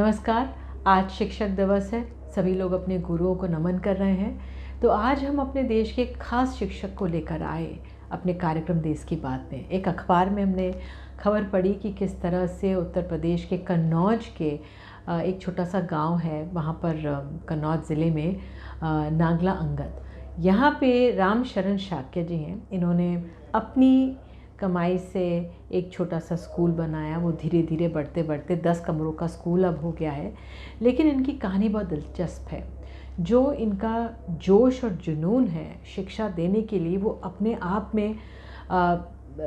नमस्कार। आज शिक्षक दिवस है। सभी लोग अपने गुरुओं को नमन कर रहे हैं। तो आज हम अपने देश के खास शिक्षक को लेकर आए अपने कार्यक्रम देश की बात में। एक अखबार में हमने खबर पढ़ी कि किस तरह से उत्तर प्रदेश के कन्नौज के एक छोटा सा गांव है, वहाँ पर कन्नौज ज़िले में नागला अंगद, यहाँ पे राम शरण शाक्य जी हैं। इन्होंने अपनी कमाई से एक छोटा सा स्कूल बनाया। वो धीरे धीरे बढ़ते बढ़ते 10 कमरों का स्कूल अब हो गया है। लेकिन इनकी कहानी बहुत दिलचस्प है। जो इनका जोश और जुनून है शिक्षा देने के लिए, वो अपने आप में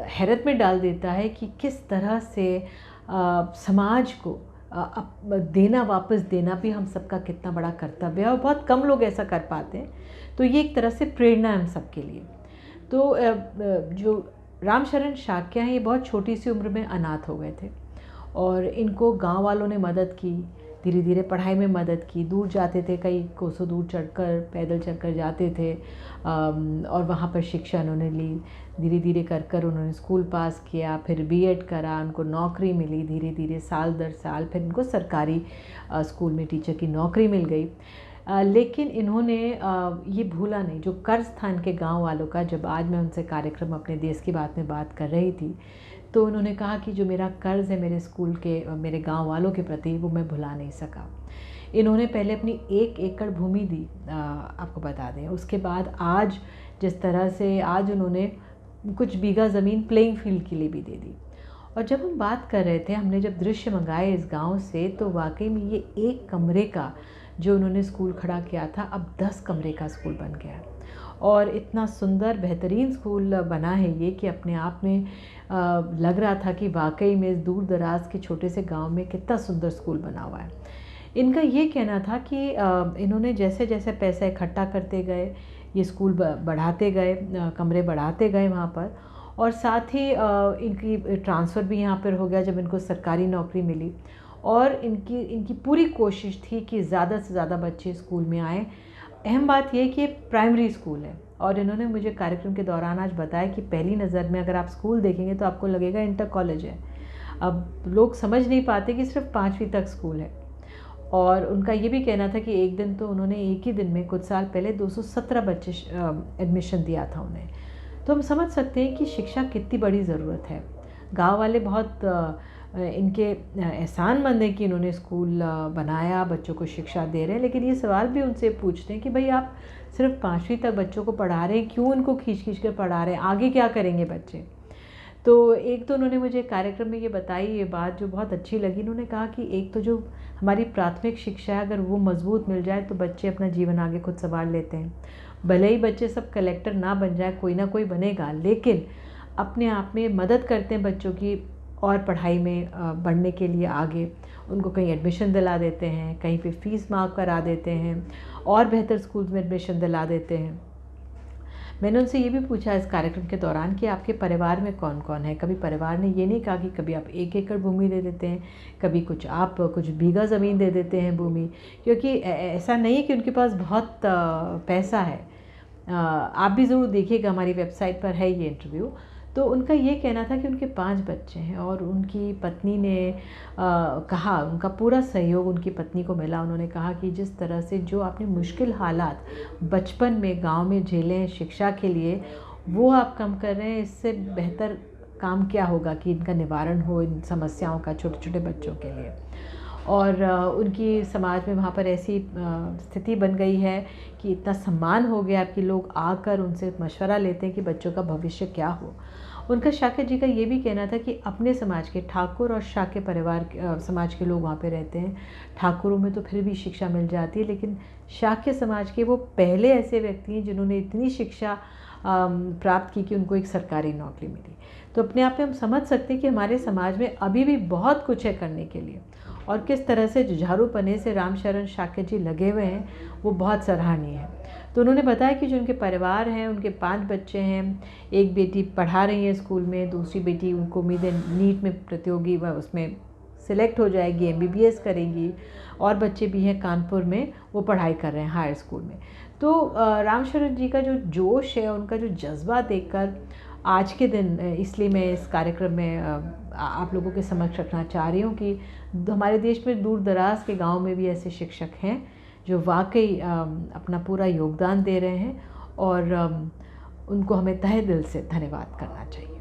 हैरत में डाल देता है कि किस तरह से समाज को देना, वापस देना भी हम सबका कितना बड़ा कर्तव्य है और बहुत कम लोग ऐसा कर पाते हैं। तो ये एक तरह से प्रेरणा है हम सबके लिए। तो जो राम शरण शाक्य हैं, ये बहुत छोटी सी उम्र में अनाथ हो गए थे और इनको गांव वालों ने मदद की, धीरे धीरे पढ़ाई में मदद की। दूर जाते थे, कई कोसों दूर चढ़कर, पैदल चलकर जाते थे और वहाँ पर शिक्षा उन्होंने ली। धीरे धीरे कर कर उन्होंने स्कूल पास किया, फिर बीएड करा, उनको नौकरी मिली। धीरे धीरे साल दर साल फिर इनको सरकारी स्कूल में टीचर की नौकरी मिल गई। लेकिन इन्होंने ये भूला नहीं जो कर्ज था इनके गांव वालों का। जब आज मैं उनसे कार्यक्रम अपने देश की बात में बात कर रही थी, तो उन्होंने कहा कि जो मेरा कर्ज है मेरे स्कूल के, मेरे गांव वालों के प्रति, वो मैं भुला नहीं सका। इन्होंने पहले अपनी 1 एकड़ भूमि दी, आपको बता दें। उसके बाद आज जिस तरह से आज उन्होंने कुछ बीघा ज़मीन प्लेइंग फील्ड के लिए भी दे दी। और जब हम बात कर रहे थे, हमने जब दृश्य मंगाए इस गांव से, तो वाकई में ये 1 कमरे का जो उन्होंने स्कूल खड़ा किया था, अब 10 कमरे का स्कूल बन गया है। और इतना सुंदर बेहतरीन स्कूल बना है ये कि अपने आप में लग रहा था कि वाकई में इस दूर दराज के छोटे से गांव में कितना सुंदर स्कूल बना हुआ है। इनका ये कहना था कि इन्होंने जैसे जैसे पैसा इकट्ठा करते गए, ये स्कूल बढ़ाते गए, कमरे बढ़ाते गए वहाँ पर, और साथ ही इनकी ट्रांसफ़र भी यहाँ पर हो गया जब इनको सरकारी नौकरी मिली। और इनकी पूरी कोशिश थी कि ज़्यादा से ज़्यादा बच्चे स्कूल में आएँ। अहम बात यह है कि ये प्राइमरी स्कूल है और इन्होंने मुझे कार्यक्रम के दौरान आज बताया कि पहली नज़र में अगर आप स्कूल देखेंगे तो आपको लगेगा इंटर कॉलेज है। अब लोग समझ नहीं पाते कि सिर्फ 5वीं तक स्कूल है। और उनका ये भी कहना था कि एक दिन तो उन्होंने एक ही दिन में कुछ साल पहले 217 बच्चे एडमिशन दिया था उन्हें। तो हम समझ सकते हैं कि शिक्षा कितनी बड़ी ज़रूरत है। गाँव वाले बहुत इनके एहसानमंद हैं कि इन्होंने स्कूल बनाया, बच्चों को शिक्षा दे रहे हैं। लेकिन ये सवाल भी उनसे पूछते हैं कि भाई आप सिर्फ 5वीं तक बच्चों को पढ़ा रहे हैं, क्यों उनको खींच खींच कर पढ़ा रहे हैं, आगे क्या करेंगे बच्चे। तो एक तो उन्होंने मुझे कार्यक्रम में ये बताई ये बात जो बहुत अच्छी लगी। उन्होंने कहा कि एक तो जो हमारी प्राथमिक शिक्षा है, अगर वो मजबूत मिल जाए तो बच्चे अपना जीवन आगे खुद संभाल लेते हैं। भले ही बच्चे सब कलेक्टर ना बन जाए, कोई ना कोई बनेगा, लेकिन अपने आप में मदद करते हैं बच्चों की और पढ़ाई में बढ़ने के लिए आगे। उनको कहीं एडमिशन दिला देते हैं, कहीं पे फ़ीस माफ़ करा देते हैं और बेहतर स्कूल में एडमिशन दिला देते हैं। मैंने उनसे ये भी पूछा इस कार्यक्रम के दौरान कि आपके परिवार में कौन कौन है। कभी परिवार ने ये नहीं कहा कि कभी आप 1 एकड़ भूमि दे देते हैं, कभी कुछ बीघा ज़मीन दे देते हैं भूमि, क्योंकि ऐसा नहीं है कि उनके पास बहुत पैसा है। आप भी ज़रूर देखिएगा, हमारी वेबसाइट पर है ये इंटरव्यू। तो उनका ये कहना था कि उनके 5 बच्चे हैं और उनकी पत्नी ने कहा, उनका पूरा सहयोग उनकी पत्नी को मिला। उन्होंने कहा कि जिस तरह से जो आपने मुश्किल हालात बचपन में गांव में झेले हैं शिक्षा के लिए, वो आप कम कर रहे हैं। इससे बेहतर काम क्या होगा कि इनका निवारण हो इन समस्याओं का छोटे छोटे बच्चों के लिए। और उनकी समाज में वहाँ पर ऐसी स्थिति बन गई है कि इतना सम्मान हो गया कि लोग आकर उनसे मशवरा लेते हैं कि बच्चों का भविष्य क्या हो। उनका शाक्य जी का ये भी कहना था कि अपने समाज के ठाकुर और शाक्य परिवार समाज के लोग वहाँ पे रहते हैं। ठाकुरों में तो फिर भी शिक्षा मिल जाती है, लेकिन शाक्य समाज के वो पहले ऐसे व्यक्ति हैं जिन्होंने इतनी शिक्षा प्राप्त की कि उनको एक सरकारी नौकरी मिली। तो अपने आप में हम समझ सकते हैं कि हमारे समाज में अभी भी बहुत कुछ है करने के लिए और किस तरह से जुझारूपने से राम शरण शाक्य जी लगे हुए हैं, वो बहुत सराहनीय है। तो उन्होंने बताया कि जो उनके परिवार हैं, उनके 5 बच्चे हैं। एक बेटी पढ़ा रही है स्कूल में, दूसरी बेटी उनको उम्मीद है नीट में प्रतियोगी उसमें सिलेक्ट हो जाएगी, MBBS करेंगी, और बच्चे भी हैं कानपुर में, वो पढ़ाई कर रहे हैं हायर स्कूल में। तो राम शरण जी का जो जोश है, उनका जो जज्बा देखकर आज के दिन, इसलिए मैं इस कार्यक्रम में आप लोगों के समक्ष रखना चाह रही हूँ कि हमारे देश में दूर दराज के गांव में भी ऐसे शिक्षक हैं जो वाकई अपना पूरा योगदान दे रहे हैं, और उनको हमें तहे दिल से धन्यवाद करना चाहिए।